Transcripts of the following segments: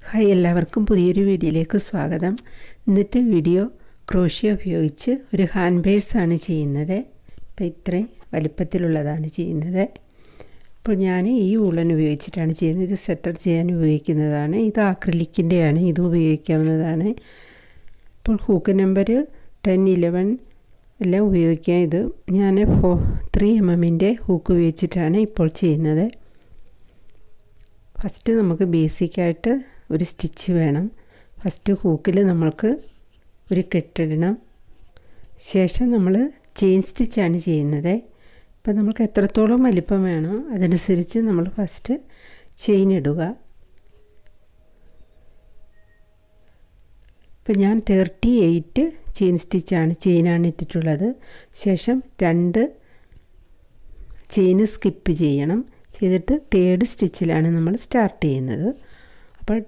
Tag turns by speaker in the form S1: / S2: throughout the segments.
S1: Hi, എല്ലാവർക്കും പുതിയൊരു വീഡിയോയിലേക്ക് സ്വാഗതം. ഇന്നത്തെ വീഡിയോ ക്രോഷ്യ ഉപയോഗിച്ച് ഒരു ഹാൻഡ് ബേഴ്സാണ് ചെയ്യുന്നത്. ഇപ്പോൾ ഇത്രയും വലിപ്പത്തിലുള്ളതാണ് ചെയ്യുന്നത്. ഇപ്പോൾ ഞാൻ ഈ ഊളൻ ഉപയോഗിച്ചിട്ടാണ് ചെയ്യുന്നത്. ഇത് സെറ്റർ ചെയ്യാൻ ഉപയോഗിക്കുന്നതാണ്. ഇത് ആക്രിലിക്കിൻ്റെയാണ്. ഇത് ഉപയോഗിക്കാവുന്നതാണ്. ഇപ്പോൾ ഹൂക്ക് നമ്പർ 10, 11 എല്ലാം ഉപയോഗിക്കാം. ഇത് ഞാൻ 3 mm ഹൂക്ക് ഉപയോഗിച്ചിട്ടാണ് ഇപ്പോൾ ചെയ്യുന്നത്. ഫസ്റ്റ് നമുക്ക് ബേസിക്കായിട്ട് ഒരു സ്റ്റിച്ച് വേണം. ഫസ്റ്റ് ഹൂക്കിൽ നമ്മൾക്ക് ഒരു കെട്ടിടണം. ശേഷം നമ്മൾ ചെയിൻ സ്റ്റിച്ചാണ് ചെയ്യുന്നത്. ഇപ്പോൾ നമുക്ക് എത്രത്തോളം വലിപ്പം വേണോ അതനുസരിച്ച് നമ്മൾ ഫസ്റ്റ് ചെയിൻ ഇടുക. ഇപ്പോൾ ഞാൻ 38 ചെയിനാണ് ഇട്ടിട്ടുള്ളത്. ശേഷം 2 ചെയിൻ സ്കിപ്പ് ചെയ്യണം. ചെയ്തിട്ട് 3rd സ്റ്റിച്ചിലാണ് നമ്മൾ സ്റ്റാർട്ട് ചെയ്യുന്നത്. അപ്പോൾ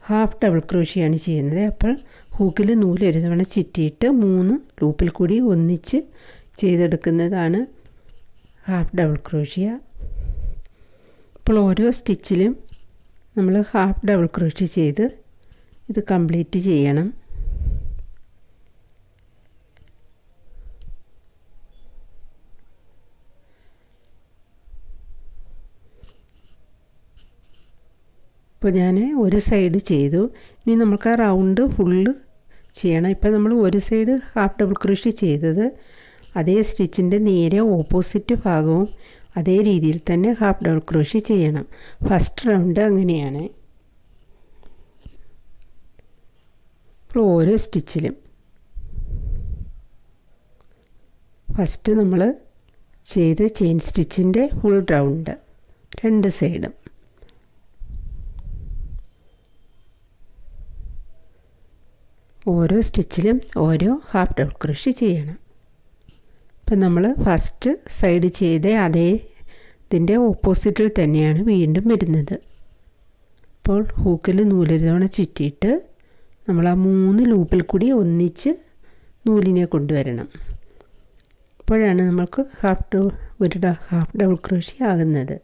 S1: ഹാഫ് ഡബിൾ ക്രോഷ്യാണ് ചെയ്യുന്നത്. അപ്പോൾ ഹൂക്കിൽ നൂല് ഒരു തവണ ചുറ്റിയിട്ട് 3 ലൂപ്പിൽ കൂടി ഒന്നിച്ച് ചെയ്തെടുക്കുന്നതാണ് ഹാഫ് ഡബിൾ ക്രോഷ്യ. അപ്പോൾ ഓരോ സ്റ്റിച്ചിലും നമ്മൾ ഹാഫ് ഡബിൾ ക്രോഷ്യ ചെയ്ത് ഇത് കംപ്ലീറ്റ് ചെയ്യണം. ഇപ്പോൾ ഞാൻ ഒരു സൈഡ് ചെയ്തു. ഇനി നമുക്ക് ആ റൗണ്ട് ഫുള്ള് ചെയ്യണം. ഇപ്പോൾ നമ്മൾ ഒരു സൈഡ് ഹാഫ് ഡബിൾ ക്രോഷ്യ ചെയ്തത് അതേ സ്റ്റിച്ചിൻ്റെ നേരെ ഓപ്പോസിറ്റ് ഭാഗവും അതേ രീതിയിൽ തന്നെ ഹാഫ് ഡബിൾ ക്രോഷ്യ ചെയ്യണം. ഫസ്റ്റ് റൗണ്ട് അങ്ങനെയാണ്. ഇപ്പോൾ ഓരോ സ്റ്റിച്ചിലും ഫസ്റ്റ് നമ്മൾ ചെയ്ത് ചെയിൻ സ്റ്റിച്ചിൻ്റെ ഫുൾ റൗണ്ട് 2 സൈഡും. ഓരോ സ്റ്റിച്ചിലും ഓരോ ഹാഫ് ഡബിൾ ക്രോഷ്യ ചെയ്യണം. ഇപ്പം നമ്മൾ ഫസ്റ്റ് സൈഡ് ചെയ്ത അതേ ഇതിൻ്റെ ഓപ്പോസിറ്റിൽ തന്നെയാണ് വീണ്ടും വരുന്നത്. അപ്പോൾ ഹൂക്കിൽ നൂലൊരു തവണ ചുറ്റിയിട്ട് നമ്മൾ ആ 3 ലൂപ്പിൽ കൂടി ഒന്നിച്ച് നൂലിനെ കൊണ്ടുവരണം. അപ്പോഴാണ് നമുക്ക് ഹാഫ് ഡബിൾ ക്രോഷ്യ ആകുന്നത്.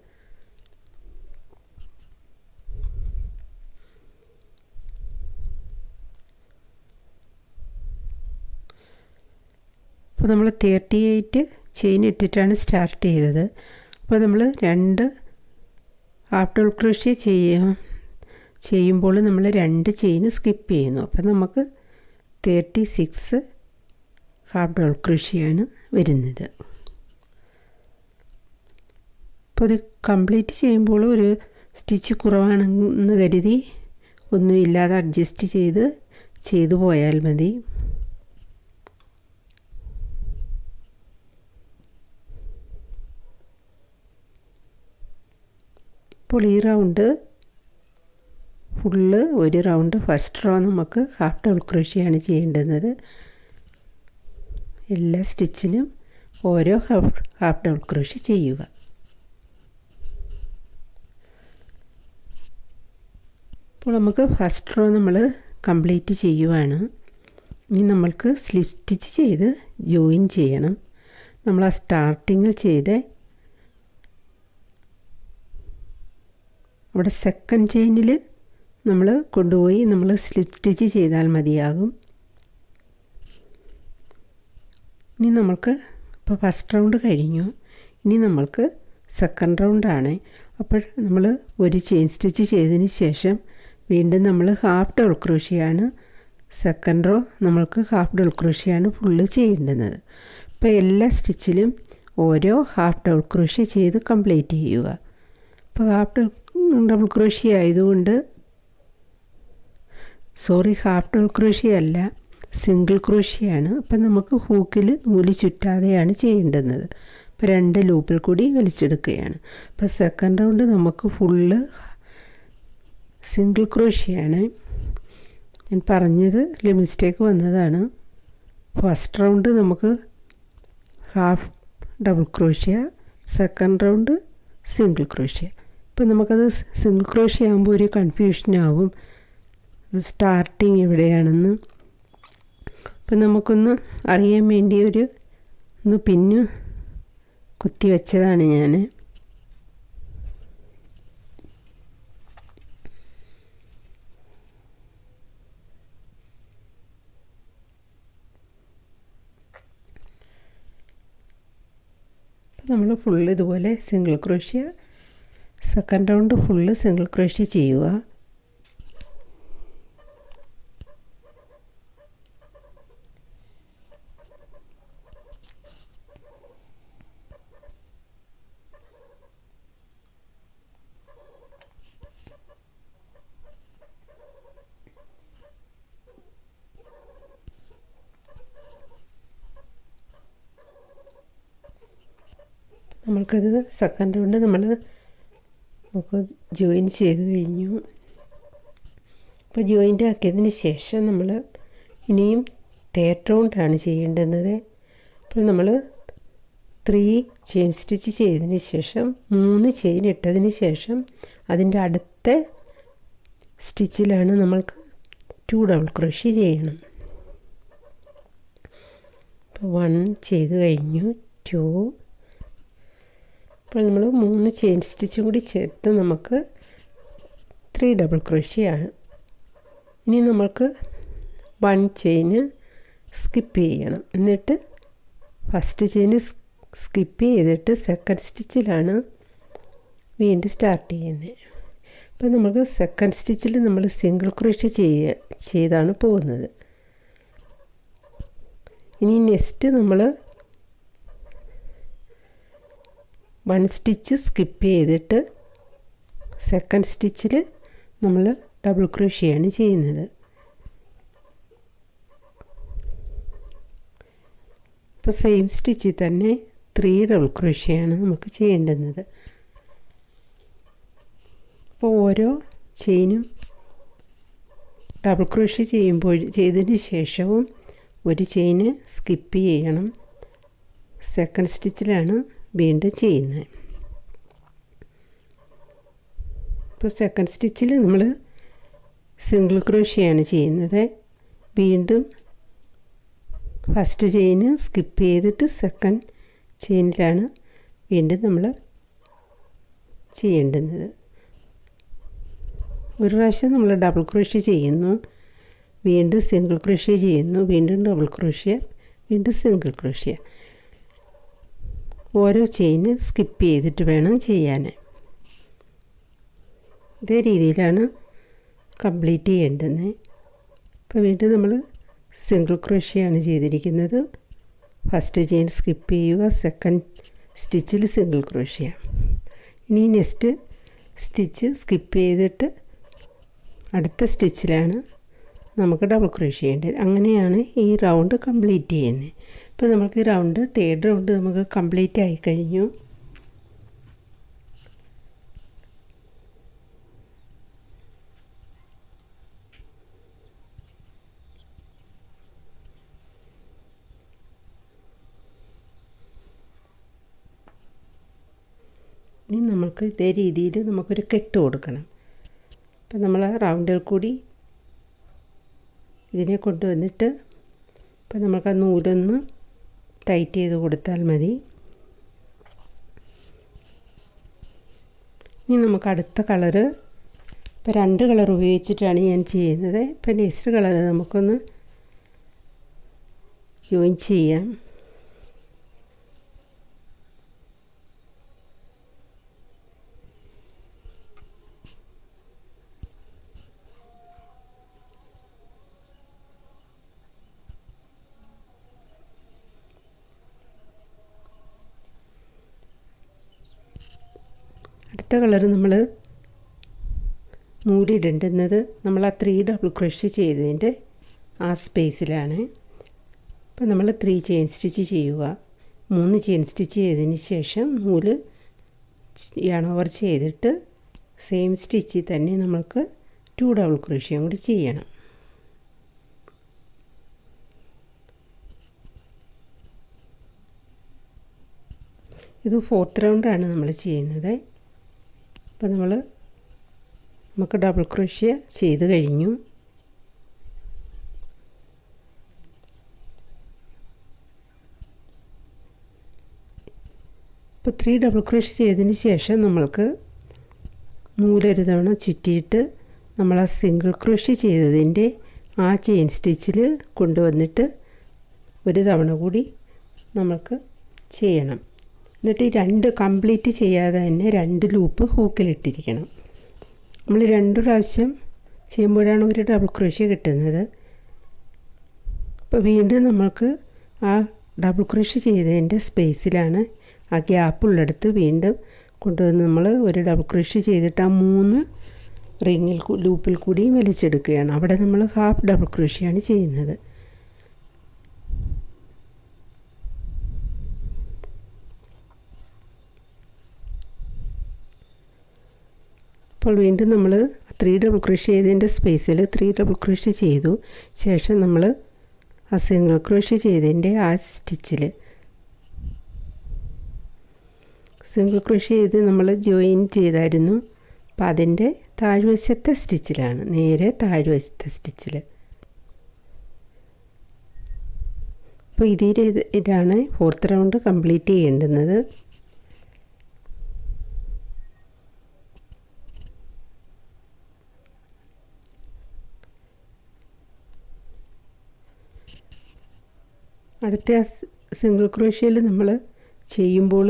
S1: അപ്പോൾ നമ്മൾ 38 ചെയിൻ ഇട്ടിട്ടാണ് സ്റ്റാർട്ട് ചെയ്തത്. അപ്പോൾ നമ്മൾ 2 ഹാഫ് ഡബിൾ ക്രോഷ്യ ചെയ്യുമ്പോൾ നമ്മൾ 2 ചെയിൻ സ്കിപ്പ് ചെയ്യുന്നു. അപ്പോൾ നമുക്ക് 36 ഹാഫ് ഡബിൾ ക്രോഷ്യയാണ് വരുന്നത്. അപ്പോൾ ഇത് കംപ്ലീറ്റ് ചെയ്യുമ്പോൾ ഒരു സ്റ്റിച്ച് കുറവാണെന്ന് കരുതി ഒന്നുമില്ലാതെ അഡ്ജസ്റ്റ് ചെയ്തു പോയാൽ മതി. അപ്പോൾ ഈ റൗണ്ട് ഫുള്ള് ഒരു റൗണ്ട് ഫസ്റ്റ് റോ നമുക്ക് ഹാഫ് ഡബിൾ ക്രോഷ്യയാണ് ചെയ്യേണ്ടുന്നത്. എല്ലാ സ്റ്റിച്ചിലും ഓരോ ഹാഫ് ഡബിൾ ക്രോഷ്യ ചെയ്യുക. അപ്പോൾ നമുക്ക് ഫസ്റ്റ് റോ നമ്മൾ കംപ്ലീറ്റ് ചെയ്യുവാണ്. ഇനി നമ്മൾക്ക് സ്ലിപ്പ് സ്റ്റിച്ച് ചെയ്ത് ജോയിൻ ചെയ്യണം. നമ്മൾ ആ സ്റ്റാർട്ടിങ്ങിൽ ചെയ്ത് അവിടെ സെക്കൻഡ് ചെയിനിൽ നമ്മൾ കൊണ്ടുപോയി നമ്മൾ സ്ലിപ്പ് സ്റ്റിച്ച് ചെയ്താൽ മതിയാകും. ഇനി നമുക്ക് ഇപ്പോൾ ഫസ്റ്റ് റൗണ്ട് കഴിഞ്ഞു. ഇനി നമ്മൾക്ക് സെക്കൻഡ് റൗണ്ടാണ്. അപ്പോൾ നമ്മൾ ഒരു ചെയിൻ സ്റ്റിച്ച് ചെയ്തതിന് ശേഷം വീണ്ടും നമ്മൾ ഹാഫ് ഡബിൾ ക്രോഷ്യയാണ് സെക്കൻഡ് റോ നമ്മൾക്ക് ഹാഫ് ഡബിൾ ക്രോഷ്യയാണ് ഫുള്ള് ചെയ്യേണ്ടുന്നത്. ഇപ്പോൾ എല്ലാ സ്റ്റിച്ചിലും ഓരോ ഹാഫ് ഡബിൾ ക്രോഷ്യ ചെയ്ത് കംപ്ലീറ്റ് ചെയ്യുക. ഇപ്പോൾ ഹാഫ് ഡബിൾ ക്രോഷ്യ ആയതുകൊണ്ട് ഹാഫ് ഡബിൾ ക്രോഷ്യ അല്ല, സിംഗിൾ ക്രോഷ്യയാണ്. അപ്പം നമുക്ക് ഹൂക്കിൽ നൂല് ചുറ്റാതെയാണ് ചെയ്യേണ്ടുന്നത്. ഇപ്പോൾ 2 ലൂപ്പിൽ കൂടി വലിച്ചെടുക്കുകയാണ്. ഇപ്പോൾ സെക്കൻഡ് റൗണ്ട് നമുക്ക് ഫുള്ള് സിംഗിൾ ക്രോഷ്യയാണ്. ഞാൻ പറഞ്ഞത് മിസ്റ്റേക്ക് വന്നതാണ്. ഫസ്റ്റ് റൗണ്ട് നമുക്ക് half double crochet, second round single crochet. ഇപ്പം നമുക്കത് സിംഗിൾ ക്രോഷ്യ ആകുമ്പോൾ ഒരു കൺഫ്യൂഷനാകും സ്റ്റാർട്ടിങ് എവിടെയാണെന്ന്. അപ്പം നമുക്കൊന്ന് അറിയാൻ വേണ്ടി ഒന്ന് പിന്ന് കുത്തി വെച്ചതാണ് ഞാൻ. നമ്മൾ ഫുള്ള് ഇതുപോലെ single crochet second round full single crochet ചെയ്യുക. നമ്മൾക്കത് സെക്കൻഡ് റൗണ്ട് നമുക്ക് ജോയിൻ ചെയ്ത് കഴിഞ്ഞു. അപ്പോൾ ജോയിൻ്റ് ആക്കിയതിന് ശേഷം നമ്മൾ ഇനിയും തേർഡ് റൗണ്ടാണ് ചെയ്യേണ്ടുന്നത്. അപ്പോൾ നമ്മൾ 3 ചെയിൻ സ്റ്റിച്ച് ചെയ്തതിന് ശേഷം 3 ചെയിൻ ഇട്ടതിന് ശേഷം അതിൻ്റെ അടുത്ത സ്റ്റിച്ചിലാണ് നമ്മൾക്ക് 2 ഡബിൾ ക്രോഷ്യ ചെയ്യണം. അപ്പോൾ 1 ചെയ്ത് കഴിഞ്ഞു, 2. അപ്പോൾ നമ്മൾ 3 ചെയിൻ സ്റ്റിച്ചും കൂടി ചേർത്ത് നമുക്ക് 3 ഡബിൾ ക്രോഷ്യ ആണ്. ഇനി നമുക്ക് 1 ചെയിന് സ്കിപ്പ് ചെയ്യണം. എന്നിട്ട് ഫസ്റ്റ് ചെയിന് സ്കിപ്പ് ചെയ്തിട്ട് സെക്കൻഡ് സ്റ്റിച്ചിലാണ് വീണ്ടും സ്റ്റാർട്ട് ചെയ്യുന്നത്. അപ്പോൾ നമുക്ക് സെക്കൻഡ് സ്റ്റിച്ചിൽ നമ്മൾ സിംഗിൾ ക്രോഷ്യ ചെയ്താണ് പോകുന്നത്. ഇനി നെക്സ്റ്റ് നമ്മൾ 1 സ്റ്റിച്ച് സ്കിപ്പ് ചെയ്തിട്ട് സെക്കൻഡ് സ്റ്റിച്ചിൽ നമ്മൾ ഡബിൾ ക്രോഷ്യയാണ് ചെയ്യുന്നത്. അപ്പോൾ സെയിം സ്റ്റിച്ചിൽ തന്നെ 3 ഡബിൾ ക്രോഷ്യയാണ് നമുക്ക് ചെയ്യേണ്ടുന്നത്. അപ്പോൾ ഓരോ ചെയിനും ഡബിൾ ക്രോഷ്യ ചെയ്തതിന് ശേഷവും ഒരു ചെയിന് സ്കിപ്പ് ചെയ്യണം. സെക്കൻഡ് സ്റ്റിച്ചിലാണ് വീണ്ടും ചെയ്യുന്നത്. ഇപ്പോൾ സെക്കൻഡ് സ്റ്റിച്ചിൽ നമ്മൾ സിംഗിൾ ക്രോഷ്യയാണ് ചെയ്യുന്നത്. വീണ്ടും ഫസ്റ്റ് ചെയിന് സ്കിപ്പ് ചെയ്തിട്ട് സെക്കൻഡ് ചെയിനിലാണ് വീണ്ടും നമ്മൾ ചെയ്യേണ്ടുന്നത്. ഒരു പ്രാവശ്യം നമ്മൾ ഡബിൾ ക്രോഷ്യ ചെയ്യുന്നു, വീണ്ടും സിംഗിൾ ക്രോഷ്യ ചെയ്യുന്നു, വീണ്ടും ഡബിൾ ക്രോഷ്യ, വീണ്ടും സിംഗിൾ ക്രോഷ്യ. ഓരോ ചെയിന് സ്കിപ്പ് ചെയ്തിട്ട് വേണം ചെയ്യാൻ. ഇതേ രീതിയിലാണ് കംപ്ലീറ്റ് ചെയ്യേണ്ടത്. അപ്പോൾ വീണ്ടും നമ്മൾ സിംഗിൾ ക്രോഷ്യയാണ് ചെയ്തിരിക്കുന്നത്. ഫസ്റ്റ് ചെയിൻ സ്കിപ്പ് ചെയ്യുക, സെക്കൻഡ് സ്റ്റിച്ചിൽ സിംഗിൾ ക്രോഷ്യ. ഇനി നെക്സ്റ്റ് സ്റ്റിച്ച് സ്കിപ്പ് ചെയ്തിട്ട് അടുത്ത സ്റ്റിച്ചിലാണ് നമുക്ക് ഡബിൾ ക്രോഷ്യ ചെയ്യേണ്ടത്. അങ്ങനെയാണ് ഈ റൗണ്ട് കംപ്ലീറ്റ് ചെയ്യുന്നത്. ഇപ്പോൾ നമുക്ക് ഈ റൗണ്ട് തേർഡ് റൗണ്ട് നമുക്ക് കംപ്ലീറ്റ് ആയി കഴിഞ്ഞു. ഇനി നമുക്ക് ഇതേ രീതിയിൽ നമുക്കൊരു കെട്ട് കൊടുക്കണം. അപ്പം നമ്മൾ റൗണ്ടിൽ കൂടി ഇതിനെ കൊണ്ടുവന്നിട്ട് ഇപ്പം നമുക്ക് ആ നൂലൊന്ന് ടൈറ്റ് ചെയ്ത് കൊടുത്താൽ മതി. ഇനി നമുക്ക് അടുത്ത കളറ്, ഇപ്പോൾ 2 കളർ ഉപയോഗിച്ചിട്ടാണ് ഞാൻ ചെയ്യുന്നത്. ഇപ്പം നെക്സ്റ്റ് കളർ നമുക്കൊന്ന് ജോയിൻ ചെയ്യാം. അടുത്ത കളർ നമ്മൾ നൂലിടേണ്ടുന്നത് നമ്മൾ ആ 3 ഡബിൾ ക്രോഷ്യ ചെയ്തതിൻ്റെ ആ സ്പേസിലാണ്. അപ്പോൾ നമ്മൾ 3 ചെയിൻ സ്റ്റിച്ച് ചെയ്യുക. 3 ചെയിൻ സ്റ്റിച്ച് ചെയ്തതിന് ശേഷം നൂല് യാൺ ഓവർ ചെയ്തിട്ട് സെയിം സ്റ്റിച്ചിൽ തന്നെ നമുക്ക് 2 ഡബിൾ ക്രോഷ്യ കൂടി ചെയ്യണം. ഇത് 4th റൗണ്ടാണ് നമ്മൾ ചെയ്യുന്നത്. അപ്പോൾ നമുക്ക് ഡബിൾ ക്രോഷ്യ ചെയ്ത് കഴിഞ്ഞു. ഇപ്പോൾ 3 ഡബിൾ ക്രോഷ്യ ചെയ്തതിന് ശേഷം നമ്മൾക്ക് നൂലൊരു തവണ ചുറ്റിയിട്ട് നമ്മൾ ആ സിംഗിൾ ക്രോഷ്യ ചെയ്തതിൻ്റെ ആ ചെയിൻ സ്റ്റിച്ചിൽ കൊണ്ടുവന്നിട്ട് ഒരു തവണ കൂടി നമുക്ക് ചെയ്യണം. എന്നിട്ട് ഈ 2 കംപ്ലീറ്റ് ചെയ്യാതെ തന്നെ 2 ലൂപ്പ് ഹൂക്കിലിട്ടിരിക്കണം. നമ്മൾ 2 പ്രാവശ്യം ചെയ്യുമ്പോഴാണ് ഒരു ഡബിൾ ക്രോഷ്യ കിട്ടുന്നത്. അപ്പോൾ വീണ്ടും നമുക്ക് ആ ഡബിൾ ക്രോഷ്യ ചെയ്തതിൻ്റെ സ്പേസിലാണ് ആ ഗ്യാപ്പുള്ളിടത്ത് വീണ്ടും കൊണ്ടുവന്ന് നമ്മൾ ഒരു ഡബിൾ ക്രോഷ്യ ചെയ്തിട്ട് ആ 3 റിങ്ങിൽ ലൂപ്പിൽ കൂടി വലിച്ചെടുക്കുകയാണ്. അവിടെ നമ്മൾ ഹാഫ് ഡബിൾ ക്രോഷ്യയാണ് ചെയ്യുന്നത്. അപ്പോൾ വീണ്ടും നമ്മൾ 3 ഡബിൾ ക്രോഷ്യ ചെയ്തതിൻ്റെ സ്പേസിൽ 3 ഡബിൾ ക്രോഷ്യ ചെയ്തു. ശേഷം നമ്മൾ ആ സിംഗിൾ ക്രോഷ്യ ചെയ്തതിൻ്റെ ആ സ്റ്റിച്ചിൽ സിംഗിൾ ക്രോഷ്യ ചെയ്ത് നമ്മൾ ജോയിൻ ചെയ്തായിരുന്നു. അപ്പോൾ അതിൻ്റെ താഴ്വശത്തെ സ്റ്റിച്ചിലാണ്, നേരെ താഴ്വശത്തെ സ്റ്റിച്ചിൽ. അപ്പോൾ ഇതാണ് 4th റൗണ്ട് കംപ്ലീറ്റ് ചെയ്യേണ്ടുന്നത്. അടുത്ത സിംഗിൾ ക്രോഷ്യയിൽ നമ്മൾ ചെയ്യുമ്പോൾ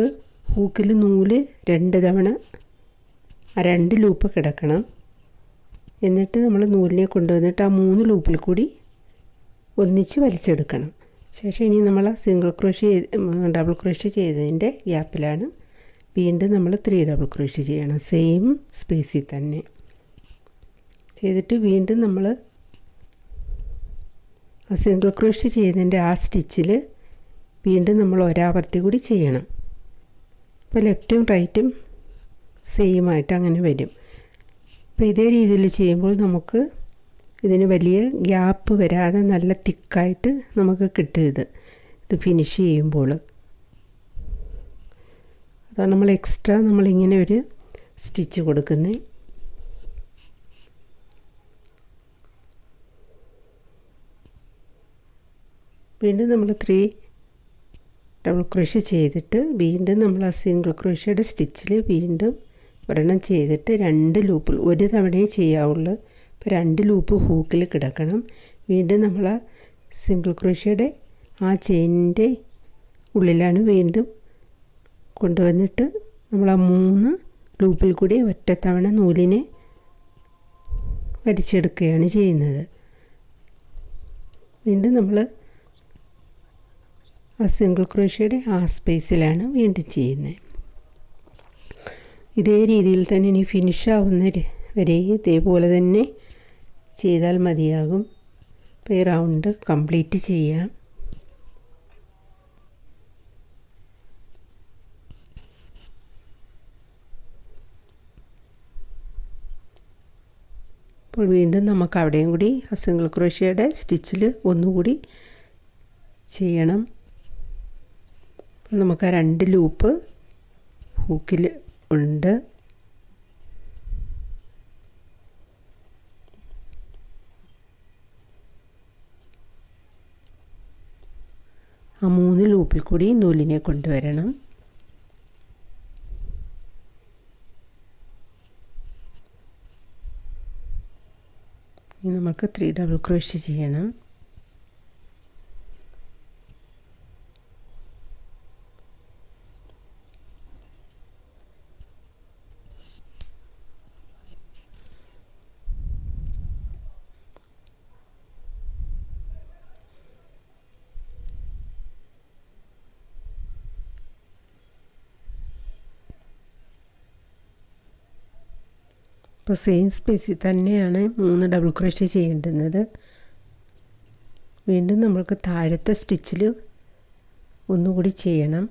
S1: ഹൂക്കിൽ നൂല് 2 തവണ ആ 2 ലൂപ്പ് കിടക്കണം. എന്നിട്ട് നമ്മൾ നൂലിനെ കൊണ്ടുവന്നിട്ട് ആ 3 ലൂപ്പിൽ കൂടി ഒന്നിച്ച് വലിച്ചെടുക്കണം. ശേഷം ഇനി നമ്മൾ സിംഗിൾ ക്രോഷ്യ ഡബിൾ ക്രോഷ്യ ചെയ്തതിൻ്റെ ഗ്യാപ്പിലാണ് വീണ്ടും നമ്മൾ 3 ഡബിൾ ക്രോഷ്യ ചെയ്യണം. സെയിം സ്പേസിൽ തന്നെ ചെയ്തിട്ട് വീണ്ടും നമ്മൾ ആ സിംഗിൾ ക്രോഷ്യ ചെയ്തതിൻ്റെ ആ സ്റ്റിച്ചിൽ വീണ്ടും നമ്മൾ ഒരാവർത്തി കൂടി ചെയ്യണം. അപ്പോൾ ലെഫ്റ്റും റൈറ്റും സെയിം ആയിട്ട് അങ്ങനെ വരും. അപ്പോൾ ഇതേ രീതിയിൽ ചെയ്യുമ്പോൾ നമുക്ക് ഇതിന് വലിയ ഗ്യാപ്പ് വരാതെ നല്ല തിക്കായിട്ട് നമുക്ക് കിട്ടും. ഇത് ഫിനിഷ് ചെയ്യുമ്പോൾ അതാണ് നമ്മൾ എക്സ്ട്രാ നമ്മളിങ്ങനെ ഒരു സ്റ്റിച്ച് കൊടുക്കുന്നത്. വീണ്ടും നമ്മൾ 3 ഡബിൾ ക്രോഷ്യ ചെയ്തിട്ട് വീണ്ടും നമ്മൾ ആ സിംഗിൾ ക്രോഷ്യയുടെ സ്റ്റിച്ചിൽ വീണ്ടും ഒരെണ്ണം ചെയ്തിട്ട് 2 ലൂപ്പിൽ ഒരു തവണയേ ചെയ്യാവുള്ളൂ. ഇപ്പോൾ 2 ലൂപ്പ് ഹൂക്കിൽ കിടക്കണം. വീണ്ടും നമ്മൾ ആ സിംഗിൾ ക്രോഷ്യയുടെ ആ ചെയിനിൻ്റെ ഉള്ളിലാണ് വീണ്ടും കൊണ്ടുവന്നിട്ട് നമ്മൾ ആ 3 ലൂപ്പിൽ കൂടി ഒറ്റത്തവണ നൂലിനെ വലിച്ചെടുക്കുകയാണ് ചെയ്യുന്നത്. വീണ്ടും നമ്മൾ ആ സിംഗിൾ ക്രോഷ്യയുടെ ആ സ്പേസിലാണ് വീണ്ടും ചെയ്യുന്നത്. ഇതേ രീതിയിൽ തന്നെ ഇനി ഫിനിഷ് ആവുന്ന വരെ ഇതേപോലെ തന്നെ ചെയ്താൽ മതിയാകും. അപ്പോൾ ഈ റൗണ്ട് കംപ്ലീറ്റ് ചെയ്യാം. അപ്പോൾ വീണ്ടും നമുക്ക് അവിടെയും കൂടി ആ സിംഗിൾ ക്രോഷ്യയുടെ സ്റ്റിച്ചിൽ ഒന്നുകൂടി ചെയ്യണം. അപ്പോൾ നമുക്ക് ആ 2 ലൂപ്പ് ഹൂക്കിൽ ഉണ്ട്. ആ 3 ലൂപ്പിൽ കൂടി നൂലിനെ കൊണ്ടുവരണം. ഇനി നമുക്ക് 3 ഡബിൾ ക്രോഷ്യ ചെയ്യണം. അപ്പോൾ സെയിം സ്പേസിൽ തന്നെയാണ് 3 ഡബിൾ ക്രോഷ്യ ചെയ്യേണ്ടുന്നത്. വീണ്ടും നമ്മൾക്ക് താഴത്തെ സ്റ്റിച്ചിൽ ഒന്നുകൂടി ചെയ്യണം.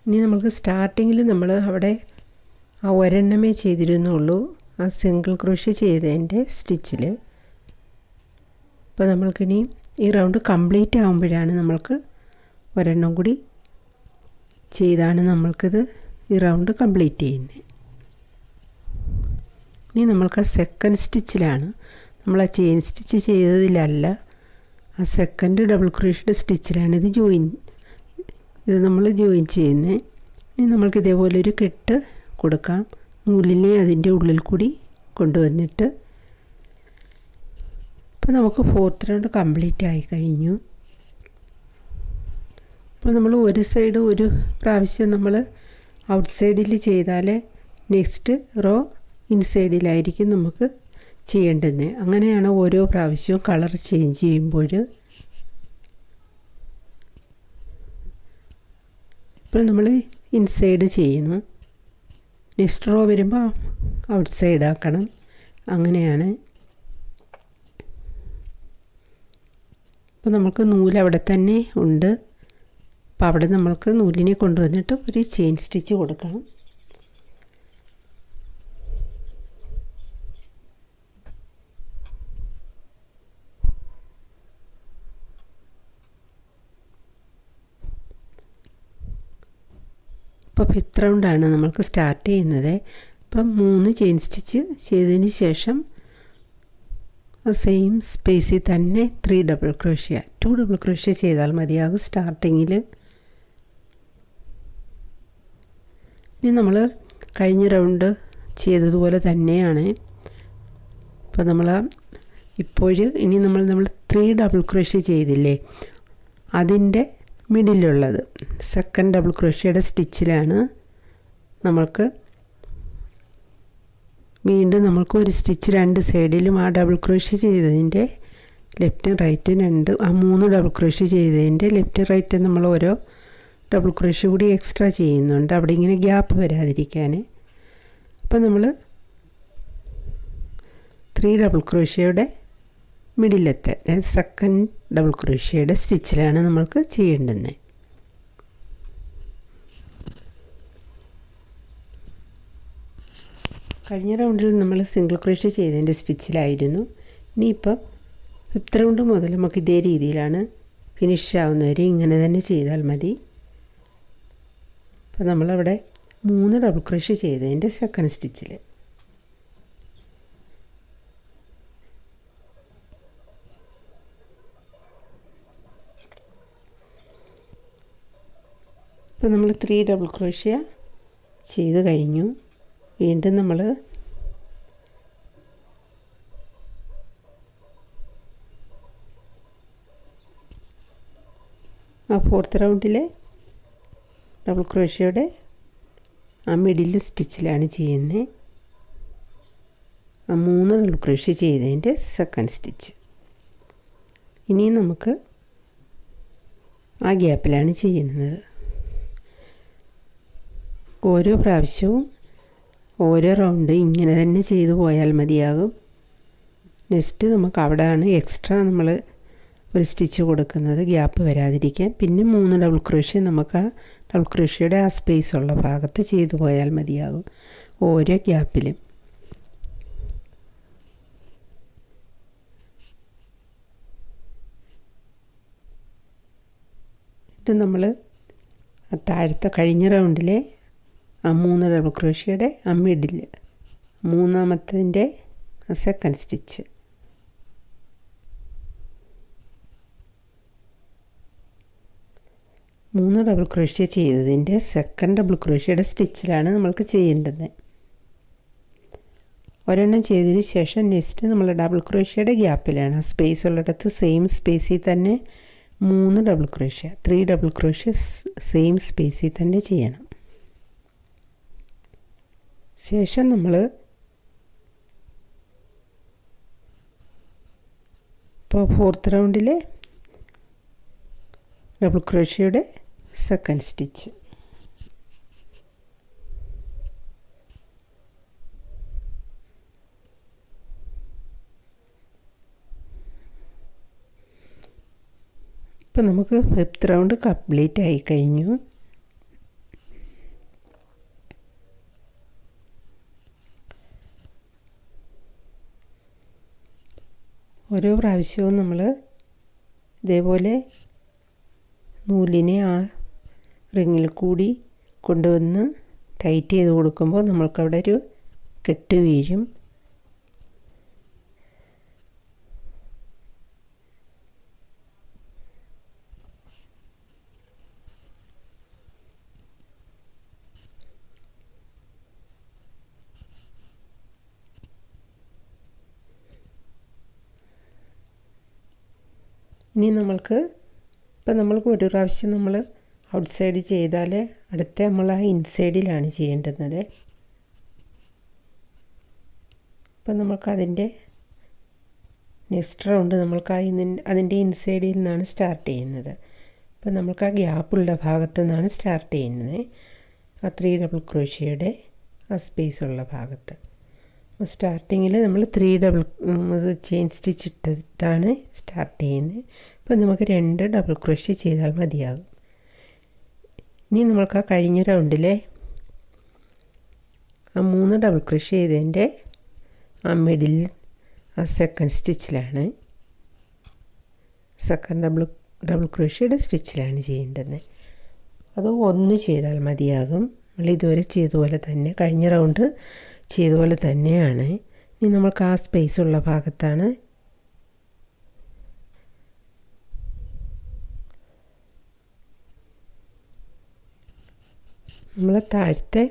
S1: ഇനി നമുക്ക് സ്റ്റാർട്ടിങ്ങിൽ നമ്മൾ അവിടെ ആ ഒരെണ്ണമേ ചെയ്തിരുന്നുള്ളൂ ആ സിംഗിൾ ക്രോഷ്യ ചെയ്തതിൻ്റെ സ്റ്റിച്ചിൽ. അപ്പോൾ നമ്മൾക്കിനി ഈ റൗണ്ട് കംപ്ലീറ്റ് ആകുമ്പോഴാണ് നമ്മൾക്ക് ഒരെണ്ണം കൂടി ചെയ്താണ് നമ്മൾക്കിത് ഈ റൗണ്ട് കംപ്ലീറ്റ് ചെയ്യുന്നത്. ഇനി നമ്മൾക്ക് ആ സെക്കൻഡ് സ്റ്റിച്ചിലാണ്, നമ്മൾ ആ ചെയിൻ സ്റ്റിച്ച് ചെയ്തതിലല്ല, ആ സെക്കൻഡ് ഡബിൾ ക്രോഷ്യയുടെ സ്റ്റിച്ചിലാണ് ഇത് നമ്മൾ ജോയിൻ ചെയ്യുന്നത്. ഇനി നമ്മൾക്ക് ഇതേപോലെ ഒരു കെട്ട് കൊടുക്കാം. നൂലിനെ അതിൻ്റെ ഉള്ളിൽ കൂടി കൊണ്ടുവന്നിട്ട് ഇപ്പോൾ നമുക്ക് 4th റൗണ്ട് കംപ്ലീറ്റ് ആയി കഴിഞ്ഞു. അപ്പോൾ നമ്മൾ ഒരു സൈഡ് ഒരു പ്രാവശ്യം നമ്മൾ ഔട്ട് സൈഡിൽ ചെയ്താൽ നെക്സ്റ്റ് റോ ഇൻസൈഡിലായിരിക്കും നമുക്ക് ചെയ്യേണ്ടത്. അങ്ങനെയാണ് ഓരോ പ്രാവശ്യവും കളർ ചേഞ്ച് ചെയ്യുമ്പോൾ. ഇപ്പോൾ നമ്മൾ ഇൻസൈഡ് ചെയ്യണം, നെക്സ്റ്റ് റോ വരുമ്പോൾ ഔട്ട് സൈഡ് ആക്കണം. അങ്ങനെയാണ്. അപ്പോൾ നമുക്ക് നൂല് അവിടെ തന്നെ ഉണ്ട്. അപ്പോൾ അവിടെ നമ്മൾക്ക് നൂലിനെ കൊണ്ടുവന്നിട്ട് ഒരു ചെയിൻ സ്റ്റിച്ച് കൊടുക്കാം. ഇപ്പോൾ 5th റൗണ്ടാണ് നമ്മൾക്ക് സ്റ്റാർട്ട് ചെയ്യുന്നത്. അപ്പം 3 ചെയിൻ സ്റ്റിച്ച് ചെയ്തതിന് ശേഷം സെയിം സ്പേസിൽ തന്നെ 3 ഡബിൾ ക്രോഷ്യ, 2 ഡബിൾ ക്രോഷ്യ ചെയ്താൽ മതിയാകും സ്റ്റാർട്ടിങ്ങിൽ. ഇനി നമ്മൾ കഴിഞ്ഞ റൗണ്ട് ചെയ്തതുപോലെ തന്നെയാണ്. ഇപ്പോൾ നമ്മൾ ഇനി നമ്മൾ 3 ഡബിൾ ക്രോഷ്യ ചെയ്തില്ലേ, അതിൻ്റെ മിഡിലുള്ളത് സെക്കൻഡ് ഡബിൾ ക്രോഷ്യയുടെ സ്റ്റിച്ചിലാണ് നമ്മൾക്ക് വീണ്ടും നമുക്ക് ഒരു സ്റ്റിച്ച് 2 സൈഡിലും ആ ഡബിൾ ക്രോഷ്യ ചെയ്തതിൻ്റെ ലെഫ്റ്റും റൈറ്റും 3 ഡബിൾ ക്രോഷ്യ ചെയ്തതിൻ്റെ ലെഫ്റ്റ് റൈറ്റ് നമ്മൾ ഓരോ ഡബിൾ ക്രോഷ്യ കൂടി എക്സ്ട്രാ ചെയ്യുന്നുണ്ട്, അവിടെ ഇങ്ങനെ ഗ്യാപ്പ് വരാതിരിക്കാൻ. അപ്പോൾ നമ്മൾ 3 ഡബിൾ ക്രോഷ്യയുടെ മിഡിലത്തെ സെക്കൻഡ് ഡബിൾ ക്രോഷ്യയുടെ സ്റ്റിച്ചിലാണ് നമ്മൾക്ക് ചെയ്യേണ്ടത്. കഴിഞ്ഞ റൗണ്ടിൽ നമ്മൾ സിംഗിൾ ക്രോഷ്യ ചെയ്തതിൻ്റെ സ്റ്റിച്ചിലായിരുന്നു. ഇനിയിപ്പം 5th റൗണ്ട് മുതൽ നമുക്ക് ഇതേ രീതിയിലാണ് ഫിനിഷ് ആവുന്നവരെ ഇങ്ങനെ തന്നെ ചെയ്താൽ മതി. അപ്പോൾ നമ്മളവിടെ 3 ഡബിൾ ക്രോഷ്യ ചെയ്തതിൻ്റെ സെക്കൻഡ് സ്റ്റിച്ചിൽ ഇപ്പോൾ നമ്മൾ 3 ഡബിൾ ക്രോഷ്യ ചെയ്ത് കഴിഞ്ഞു. വീണ്ടും നമ്മൾ ആ 4th റൗണ്ടിലെ ഡബിൾ ക്രോഷ്യയുടെ ആ മിഡിൽ സ്റ്റിച്ചിലാണ് ചെയ്യുന്നത്. ആ 3 ഡബിൾ ക്രോഷ്യ ചെയ്തതിൻ്റെ സെക്കൻഡ് സ്റ്റിച്ച്. ഇനി നമുക്ക് ആ ഗ്യാപ്പിലാണ് ചെയ്യുന്നത്. ഓരോ പ്രാവശ്യവും ഓരോ റൗണ്ട് ഇങ്ങനെ തന്നെ ചെയ്തു പോയാൽ മതിയാകും. നെക്സ്റ്റ് നമുക്ക് അവിടെയാണ് എക്സ്ട്രാ നമ്മൾ ഒരു സ്റ്റിച്ച് കൊടുക്കുന്നത്, ഗ്യാപ്പ് വരാതിരിക്കാൻ. പിന്നെ 3 ഡബിൾ ക്രോഷ്യ നമുക്ക് ആ ഡബിൾ ക്രോഷ്യയുടെ ആ സ്പേസ് ഉള്ള ഭാഗത്ത് ചെയ്തു പോയാൽ മതിയാകും ഓരോ ഗ്യാപ്പിലും. ഇത് നമ്മൾ താഴത്തെ കഴിഞ്ഞ റൗണ്ടിലെ ആ 3 ഡബിൾ ക്രോഷ്യയുടെ ആ മിഡിൽ മൂന്നാമത്തതിൻ്റെ സെക്കൻഡ് സ്റ്റിച്ച്. മൂന്ന് ഡബിൾ ക്രോഷ്യ ചെയ്തതിൻ്റെ സെക്കൻഡ് ഡബിൾ ക്രോഷ്യയുടെ സ്റ്റിച്ചിലാണ് നമ്മൾക്ക് ചെയ്യേണ്ടത്. ഒരെണ്ണം ചെയ്തതിന് ശേഷം നെക്സ്റ്റ് നമ്മൾ ഡബിൾ ക്രോഷ്യയുടെ ഗ്യാപ്പിലാണ്, സ്പേസ് ഉള്ളിടത്ത് സെയിം സ്പേസിൽ തന്നെ 3 double crochet, 3 double crochet same സ്പേസിൽ തന്നെ ചെയ്യണം. ശേഷം നമ്മൾ ഇപ്പോൾ 4th റൗണ്ടിലെ ഡബിൾ ക്രോഷ്യയുടെ സെക്കൻഡ് സ്റ്റിച്ച്. ഇപ്പോൾ നമുക്ക് 5th റൗണ്ട് കംപ്ലീറ്റ് ആയി കഴിഞ്ഞു. ഓരോ പ്രാവശ്യവും നമ്മൾ ഇതേപോലെ നൂലിനെ ആ റിങ്ങിൽ കൂടി കൊണ്ടുവന്ന് ടൈറ്റ് ചെയ്ത് കൊടുക്കുമ്പോൾ നമ്മൾക്കവിടെ ഒരു കെട്ട് വീഴും. ഇനി നമ്മൾക്ക് ഒരു പ്രാവശ്യം നമ്മൾ ഔട്ട് സൈഡ് ചെയ്താൽ അടുത്ത നമ്മൾ ആ ഇൻസൈഡിലാണ് ചെയ്യേണ്ടുന്നത്. അപ്പം നമുക്കതിൻ്റെ നെക്സ്റ്റ് റൗണ്ട് നമ്മൾക്ക് അതിൻ്റെ ഇൻസൈഡിൽ നിന്നാണ് സ്റ്റാർട്ട് ചെയ്യുന്നത്. അപ്പം നമുക്ക് ആ ഗ്യാപ്പുള്ള ഭാഗത്തു നിന്നാണ് സ്റ്റാർട്ട് ചെയ്യുന്നത്, ആ 3 ഡബിൾ ക്രോഷ്യയുടെ ആ സ്പേസ് ഉള്ള ഭാഗത്ത്. അപ്പോൾ സ്റ്റാർട്ടിങ്ങിൽ നമ്മൾ 3 ഡബിൾ ചെയിൻ സ്റ്റിച്ച് ഇട്ടിട്ടാണ് സ്റ്റാർട്ട് ചെയ്യുന്നത്. അപ്പം നമുക്ക് 2 ഡബിൾ ക്രോഷ്യ ചെയ്താൽ മതിയാകും. ഇനി നമ്മൾക്ക് ആ കഴിഞ്ഞ റൗണ്ടിലെ ആ 3 ഡബിൾ ക്രോഷ്യ ചെയ്തതിൻ്റെ ആ മിഡിൽ ആ സെക്കൻഡ് സ്റ്റിച്ചിലാണ്, സെക്കൻഡ് ഡബിൾ ക്രോഷ്യയുടെ സ്റ്റിച്ചിലാണ് ചെയ്യേണ്ടത്. അത് 1 ചെയ്താൽ മതിയാകും. നമ്മൾ ഇതുവരെ ചെയ്ത പോലെ തന്നെ, കഴിഞ്ഞ റൗണ്ട് ചെയ്ത പോലെ തന്നെയാണ്. ഇനി നമ്മൾക്ക് ആ സ്പേസ് ഉള്ള ഭാഗത്താണ് നമ്മൾ താഴത്തെ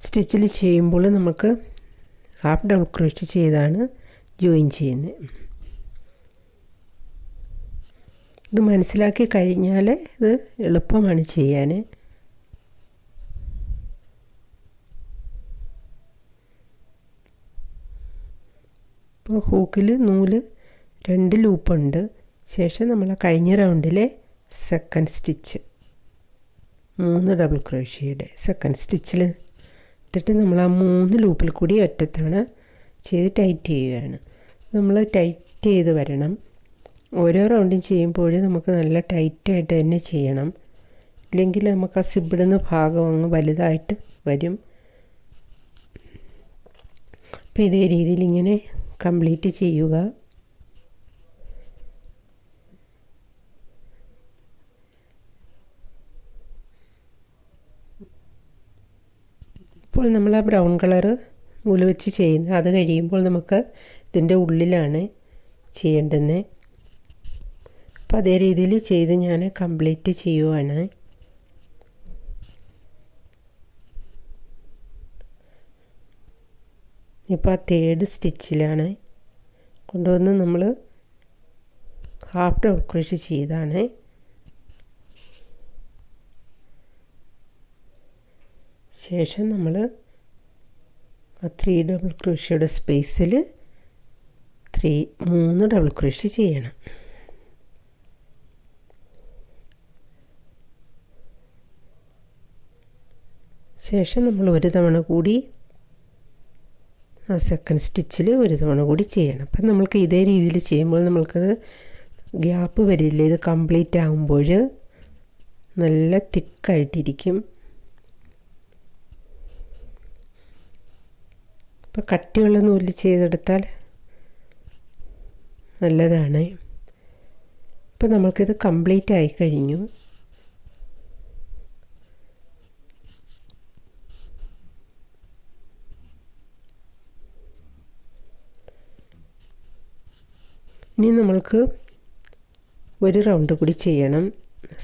S1: സ്റ്റിച്ചിൽ ചെയ്യുമ്പോൾ നമുക്ക് ഹാഫ് ഡബിൾ ക്രോഷ്യ ചെയ്താണ് ജോയിൻ ചെയ്യുന്നത്. ഇത് മനസ്സിലാക്കി കഴിഞ്ഞാൽ ഇത് എളുപ്പമാണ് ചെയ്യാൻ. ഇപ്പോൾ ഹൂക്കിൽ നൂല് 2 ലൂപ്പുണ്ട്. ശേഷം നമ്മൾ കഴിഞ്ഞ റൗണ്ടിലെ സെക്കൻഡ് സ്റ്റിച്ച് 3 ഡബിൾ ക്രോഷ്യയുടെ സെക്കൻഡ് സ്റ്റിച്ചിൽ ഇട്ടിട്ട് നമ്മൾ ആ 3 ലൂപ്പിൽ കൂടി ഒറ്റത്തവണ ചെയ്ത് ടൈറ്റ് ചെയ്യുകയാണ്. നമ്മൾ ടൈറ്റ് ചെയ്ത് വരണം. ഓരോ റൗണ്ടും ചെയ്യുമ്പോഴും നമുക്ക് നല്ല ടൈറ്റായിട്ട് തന്നെ ചെയ്യണം, ഇല്ലെങ്കിൽ നമുക്ക് ആ സിബിടുന്ന ഭാഗം അങ്ങ് വലുതായിട്ട് വരും. അപ്പോൾ ഇതേ രീതിയിൽ ഇങ്ങനെ കംപ്ലീറ്റ് ചെയ്യുക. ഇപ്പോൾ നമ്മൾ ആ ബ്രൗൺ കളറ് നൂല് വെച്ച് ചെയ്യുന്നത്, അത് കഴിയുമ്പോൾ നമുക്ക് ഇതിൻ്റെ ഉള്ളിലാണ് ചെയ്യേണ്ടുന്നത്. അപ്പോൾ അതേ രീതിയിൽ ചെയ്ത് ഞാൻ കംപ്ലീറ്റ് ചെയ്യുവാണ്. ഇപ്പോൾ ആ 3rd സ്റ്റിച്ചിലാണ് കൊണ്ടുവന്ന് നമ്മൾ ഹാഫ് ഡബിൾ ക്രോഷ്യ ചെയ്താണ്. ശേഷം നമ്മൾ ആ 3 ഡബിൾ ക്രോഷ്യയുടെ സ്പേസിൽ 3 ഡബിൾ ക്രോഷ്യ ചെയ്യണം. ശേഷം നമ്മൾ ഒരു തവണ കൂടി ആ സെക്കൻഡ് സ്റ്റിച്ചിൽ ഒരു തവണ കൂടി ചെയ്യണം. അപ്പം നമ്മൾക്ക് ഇതേ രീതിയിൽ ചെയ്യുമ്പോൾ നമ്മൾക്കത് ഗ്യാപ്പ് വരില്ല. ഇത് കംപ്ലീറ്റ് ആകുമ്പോൾ നല്ല തിക്കായിട്ടിരിക്കും. അപ്പോൾ കട്ടിയുള്ള നൂല് ചെയ്തെടുത്താൽ നല്ലതാണ്. ഇപ്പോൾ നമ്മൾക്കിത് കംപ്ലീറ്റ് ആയി കഴിഞ്ഞു. ഇനി നമ്മൾക്ക് ഒരു റൗണ്ട് കൂടി ചെയ്യണം.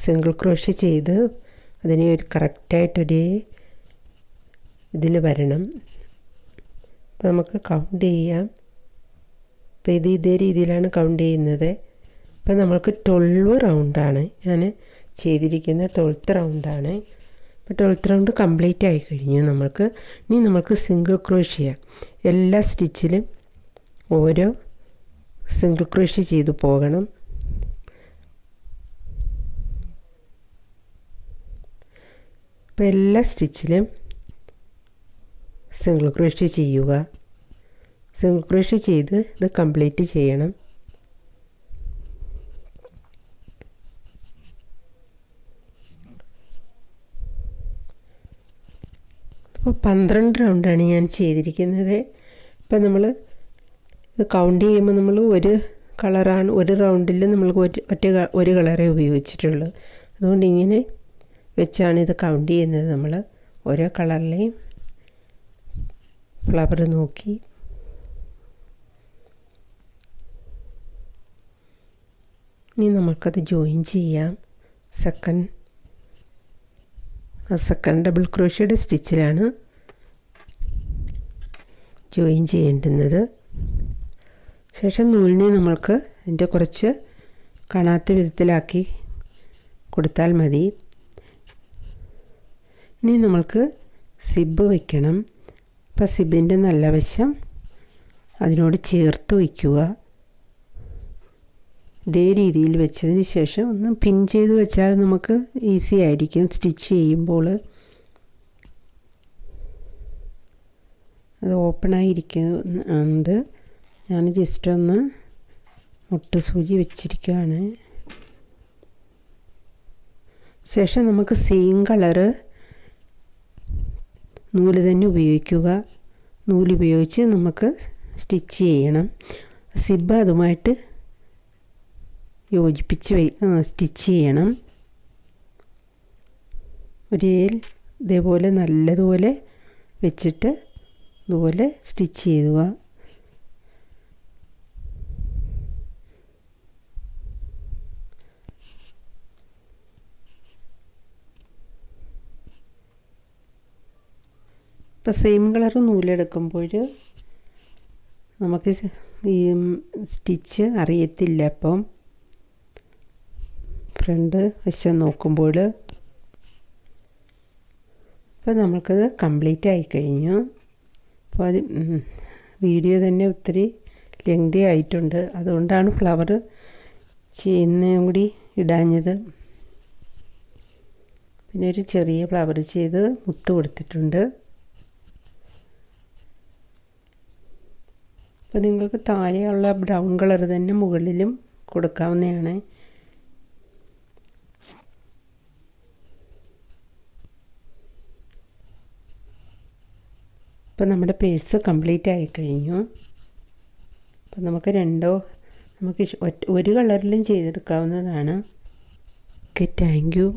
S1: സിംഗിൾ ക്രോഷ്യ ചെയ്ത് അതിനെ ഒരു കറക്റ്റായിട്ടൊരു ഇതിൽ വരണം. അപ്പോൾ നമുക്ക് കൗണ്ട് ചെയ്യാം. അപ്പോൾ ഇതേ രീതിയിലാണ് കൗണ്ട് ചെയ്യുന്നത്. അപ്പോൾ നമ്മൾക്ക് 12 റൗണ്ടാണ് ഞാൻ ചെയ്തിരിക്കുന്നത്, 12th റൗണ്ടാണ്. അപ്പോൾ 12th റൗണ്ട് കംപ്ലീറ്റ് ആയി കഴിഞ്ഞു. ഇനി നമ്മൾക്ക് സിംഗിൾ ക്രോഷ്യ എല്ലാ സ്റ്റിച്ചിലും ഓരോ സിംഗിൾ ക്രോഷ്യ ചെയ്തു പോകണം. അപ്പോൾ എല്ലാ സ്റ്റിച്ചിലും സിംഗിൾ ക്രോഷ്യ ചെയ്യുക. സിംഗിൾ ക്രോഷ്യ ചെയ്ത് ഇത് കംപ്ലീറ്റ് ചെയ്യണം. അപ്പോൾ 12 റൗണ്ടാണ് ഞാൻ ചെയ്തിരിക്കുന്നത്. അപ്പോൾ നമ്മൾ ഇത് കൗണ്ട് ചെയ്യുമ്പോൾ നമ്മൾ ഒരു കളറാണ്, ഒരു റൗണ്ടിൽ നമ്മൾ ഒരു കളറേ ഉപയോഗിച്ചിട്ടുള്ളൂ. അതുകൊണ്ട് ഇങ്ങനെ വെച്ചാണ് ഇത് കൗണ്ട് ചെയ്യുന്നത്. നമ്മൾ ഓരോ കളറിലെയും ഫ്ലവർ നോക്കി ഇനി നമുക്കത് ജോയിൻ ചെയ്യാം. സെക്കൻഡ് ഡബിൾ ക്രോഷ്യയുടെ സ്റ്റിച്ചിലാണ് ജോയിൻ ചെയ്യേണ്ടുന്നത്. ശേഷം നൂലിനെ നമ്മൾക്ക് ഇതിൻ്റെ കുറച്ച് കാണാത്ത വിധത്തിലാക്കി കൊടുത്താൽ മതി. ഇനി നമ്മൾക്ക് സിബ് വയ്ക്കണം. അപ്പോൾ സിബിൻ്റെ നല്ല വശം അതിനോട് ചേർത്ത് വയ്ക്കുക. ഇതേ രീതിയിൽ വെച്ചതിന് ശേഷം ഒന്ന് പിൻ ചെയ്ത് വെച്ചാൽ നമുക്ക് ഈസി ആയിരിക്കും സ്റ്റിച്ച് ചെയ്യുമ്പോൾ. അത് ഓപ്പണായിരിക്കുന്നുണ്ട്. ഞാൻ ജസ്റ്റ് ഒന്ന് മുട്ട് സൂചി വെച്ചിരിക്കുകയാണ്. ശേഷം നമുക്ക് സെയിം കളറ് നൂല് തന്നെ ഉപയോഗിക്കുക. നൂലുപയോഗിച്ച് നമുക്ക് സ്റ്റിച്ച് ചെയ്യണം. സിബ് അതുമായിട്ട് യോജിപ്പിച്ച് സ്റ്റിച്ച് ചെയ്യണം. ഇതേപോലെ നല്ലതുപോലെ വെച്ചിട്ട് ഇതുപോലെ സ്റ്റിച്ച് ചെയ്യുക. ഇപ്പോൾ സെയിം കളർ നൂലെടുക്കുമ്പോൾ നമുക്ക് ഈ സ്റ്റിച്ച് അറിയത്തില്ല. അപ്പം ഫ്രണ്ട് വശം നോക്കുമ്പോൾ അപ്പോൾ നമുക്കത് കംപ്ലീറ്റ് ആയിക്കഴിഞ്ഞു. അപ്പോൾ അത് വീഡിയോ തന്നെ ഒത്തിരി ലെങ്തി ആയിട്ടുണ്ട്. അതുകൊണ്ടാണ് ഫ്ലവർ ചെയ്യുന്നതും കൂടി ഇടാഞ്ഞത്. പിന്നെ ഒരു ചെറിയ ഫ്ലവർ ചെയ്ത് മുത്ത് കൊടുത്തിട്ടുണ്ട്. അപ്പോൾ നിങ്ങൾക്ക് താഴെയുള്ള ബ്രൗൺ കളർ തന്നെ മുകളിലും കൊടുക്കാവുന്നതാണ്. ഇപ്പോൾ നമ്മുടെ പേഴ്സ് കംപ്ലീറ്റ് ആയിക്കഴിഞ്ഞു. അപ്പോൾ നമുക്ക് ഒരു കളറിലും ചെയ്തെടുക്കാവുന്നതാണ്. Okay, thank U.